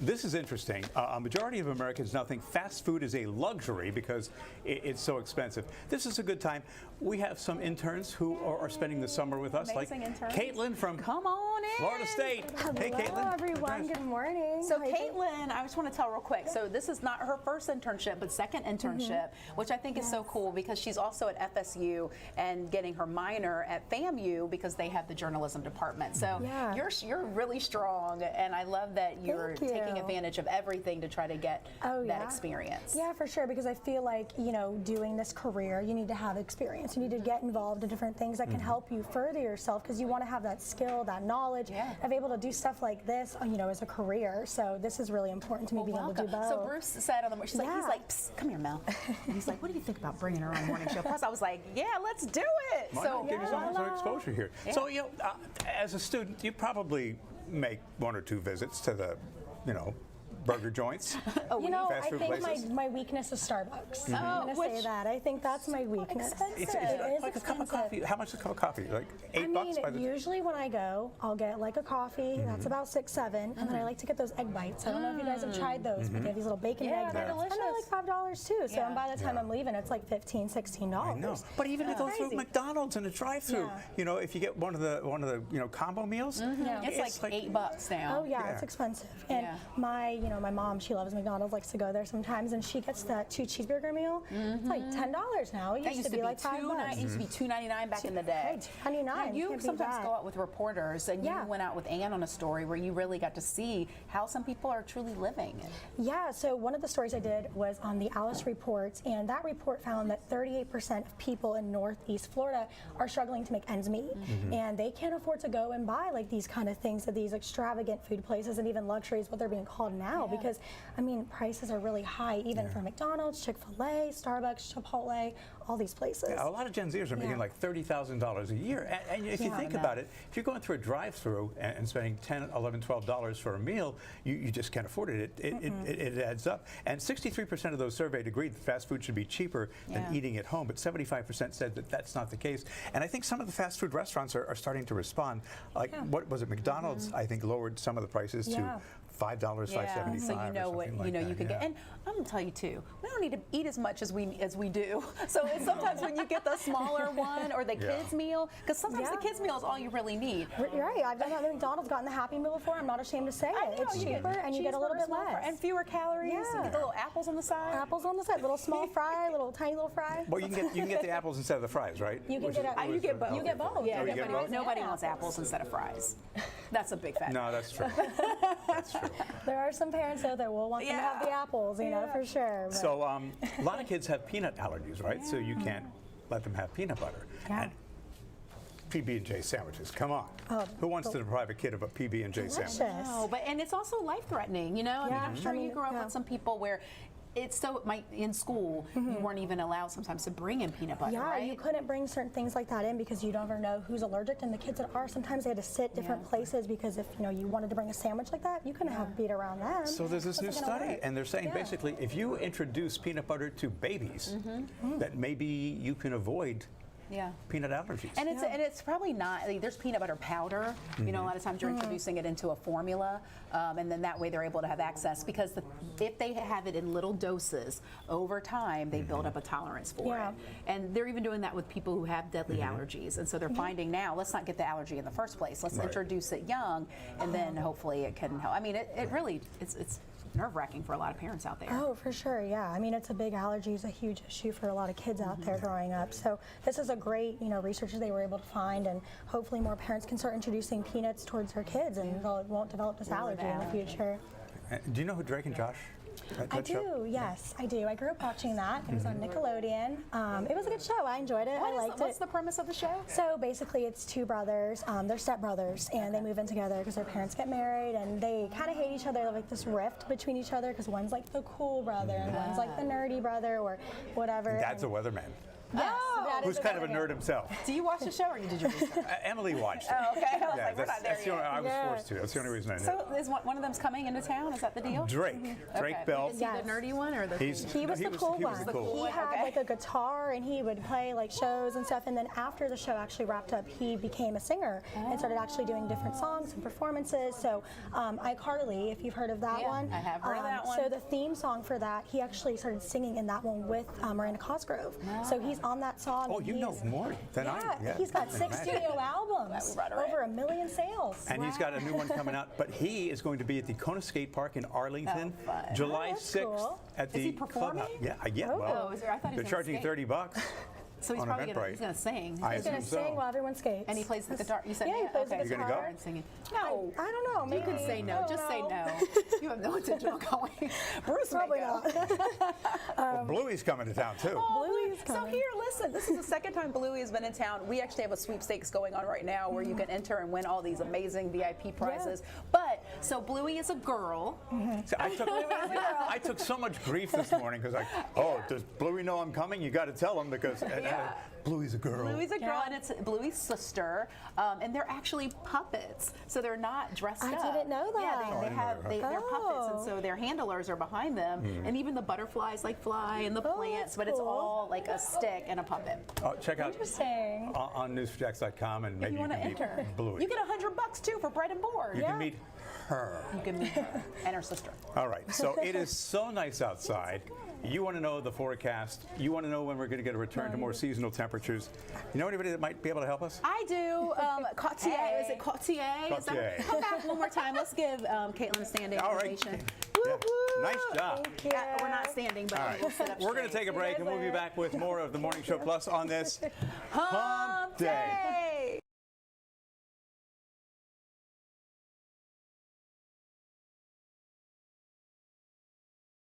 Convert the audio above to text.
This is interesting. A majority of Americans now think fast food is a luxury because it's so expensive. This is a good time. We have some interns who are spending the summer with us, Amazing like interns. Caitlin from Come on in. Florida State. Hey, Hello, Caitlin. everyone. Good morning. So Caitlin, I just want to tell real quick. So this is not her first internship, but second internship, which I think is so cool because she's also at FSU and getting her minor at FAMU because they have the journalism department. So you're really strong, and I love that you're taking advantage of everything to try to get that experience. Yeah, for sure, because I feel like, you know, doing this career, you need to have experience. You need to get involved in different things that can help you further yourself because you want to have that skill, that knowledge, of able to do stuff like this, you know, as a career. So this is really important to me, being able to do both. So Bruce said on the morning, he's like, Psst, come here, Mel. And he's like, what do you think about bringing her on Morning Show Plus? I was like, yeah, let's do it. Why not give you some exposure here. So, you know, as a student, you probably make 1 or 2 visits to the, you know, burger joints. You know, fast food I think places. my weakness is Starbucks. I'm going to say that. I think that's my weakness. It's like a cup of coffee. How much is a cup of coffee? Like $8 by the usually when I go, I'll get like a coffee. That's about 6, 7, and then I like to get those egg bites. I don't know if you guys have tried those, but they have these little bacon eggs. They're delicious. And they're like $5 too. So by the time I'm leaving, it's like $15, $16. I know. But even to go through McDonald's in a drive-through, you know, if you get one of the you know, combo meals, it's like $8 now. Oh yeah, it's expensive. And my mom, she loves McDonald's, likes to go there sometimes, and she gets that 2 cheeseburger meal. It's like $10 now. It used to be like $5. It used to be $2.99 back in the day. $2.99. You sometimes go out with reporters, and you went out with Ann on a story where you really got to see how some people are truly living. Yeah, so one of the stories I did was on the Alice Report, and that report found that 38% of people in Northeast Florida are struggling to make ends meet, and they can't afford to go and buy like these kind of things at these extravagant food places, and even luxuries, what they're being called now, because I mean, prices are really high, even for McDonald's, Chick-fil-A, Starbucks, Chipotle, all these places. Yeah, a lot of Gen Zers are making like $30,000 a year. And if you think about it, if you're going through a drive-through and spending $10, $11, $12 for a meal, you just can't afford it. It adds up. And 63% of those surveyed agreed that fast food should be cheaper than eating at home, but 75% said that that's not the case. And I think some of the fast food restaurants are starting to respond. Like, what was it, McDonald's, I think, lowered some of the prices to $5, $5.75. So you know what you can get. And I'm gonna tell you too, we don't need to eat as much as we do. So it's sometimes when you get the smaller one or the kids meal, because sometimes the kids meal is all you really need. You're right. I've done that at McDonald's, gotten the Happy Meal before. I'm not ashamed to say it. It's cheaper and you get a little bit less. And fewer calories. You get the little apples on the side. Apples on the side, little small fry, little tiny little fry. Well, you can get the apples instead of the fries, right? You can get both. You get both. Yeah, nobody wants apples instead of fries. That's a big fat. No, that's true. That's true. There are some parents out there will want them to have the apples, you know, for sure. But. So a lot of kids have peanut allergies, right? So you can't let them have peanut butter. And PB&J sandwiches, come on. Who wants to deprive a kid of a PB&J sandwich? No, and it's also life-threatening, you know? I mean, I'm sure you grew up with some people where it's so, in school, you weren't even allowed sometimes to bring in peanut butter, right? You couldn't bring certain things like that in because you never know who's allergic. And the kids that are, sometimes they had to sit different places because if, you know, you wanted to bring a sandwich like that, you couldn't have beat around them. So there's this new study, and they're saying basically if you introduce peanut butter to babies, that maybe you can avoid peanut allergies. And it's probably not, like, there's peanut butter powder, you know, a lot of times you're introducing it into a formula, and then that way they're able to have access, because if they have it in little doses, over time they build up a tolerance for it. And they're even doing that with people who have deadly allergies, and so they're finding now, let's not get the allergy in the first place, let's introduce it young, and then hopefully it can help. I mean, it really, it's nerve-wracking for a lot of parents out there. Oh, for sure, yeah. I mean, it's a big allergy, it's a huge issue for a lot of kids out there growing up. So this is a great, you know, research they were able to find, and hopefully more parents can start introducing peanuts towards their kids, and they won't develop this allergy in the future. Do you know who Drake and Josh? I do, yes, I do. I grew up watching that. It was on Nickelodeon. It was a good show. I enjoyed it. I liked it. What's the premise of the show? So basically, it's 2 brothers. They're stepbrothers, and they move in together because their parents get married, and they kind of hate each other. They have like this rift between each other because one's like the cool brother, and one's like the nerdy brother, or whatever. Dad's a weatherman. Yes, that who's is kind of a better nerd himself. Do you watch the show or did you research? Emily watched it. Oh, okay. I was like, we're not there that's the only, yet. I was forced to. That's the only reason I knew. So is one of them's coming into town? Is that the deal? Drake Okay. Bell. Is he the nerdy one or the? He was the cool he was one. the cool He one. had Okay. like a guitar and he would play like shows and stuff. And then after the show actually wrapped up, he became a singer and started actually doing different songs and performances. So iCarly, if you've heard of that Yeah, one, I have heard of that one. So the theme song for that, he actually started singing in that one with Miranda Cosgrove. So he's on that song. Oh, and you know he's- more than I do. Yeah, he's got 6 studio albums, we brought her in. over 1 million sales. And he's got a new one coming out, but he is going to be at the Kona Skate Park in Arlington, Oh, fun. July that's 6th cool. at the Is he performing? Clubhouse. Yeah, Oh. well, Oh, is there- I thought he they're was gonna charging skate. $30. So he's on probably Eventbrite. he's gonna sing. I He's going to assume so. sing while everyone skates. And he plays the guitar. You said Yeah, he plays the okay. You gonna guitar. go? Singing. No. I don't know. You Maybe. can say no. I Just don't say know. no. You have no intention of going. Bruce may Probably go. not. Well, Bluey's coming to town too. Oh, Bluey's so coming. here, listen, this is the second time Bluey has been in town. We actually have a sweepstakes going on right now where you can enter and win all these amazing VIP prizes. But, so Bluey is a girl. See, I took so much grief this morning because oh, does Bluey know I'm coming? You got to tell him because Bluey's a girl. Bluey's a girl, and it's Bluey's sister, and they're actually puppets, so they're not dressed I up. didn't know Yeah, that. they I didn't have know they're puppets, and Oh. so their handlers are behind them, and even the butterflies like fly and the Oh, plants, that's but it's cool. all like a stick and a puppet. Check out Interesting. on newsforjacks.com and If maybe you want to can meet enter, Bluey. you get $100 too for bread and board. You can meet her. You can meet her and her sister. All right, so it is so nice outside. You want to know the forecast. You want to know when we're going to get a return to more seasonal temperatures. You know anybody that might be able to help us? I do. Cartier. Is it Cartier? Is that- Cartier. Come back one more time. Let's give Caitlin a standing All right. ovation. Yeah. Woo-hoo. Nice job. Thank you. We're not standing, but All right. we'll sit up We're going to straight. take a break and we'll be back with more of the Morning Show Plus on this Hump Day.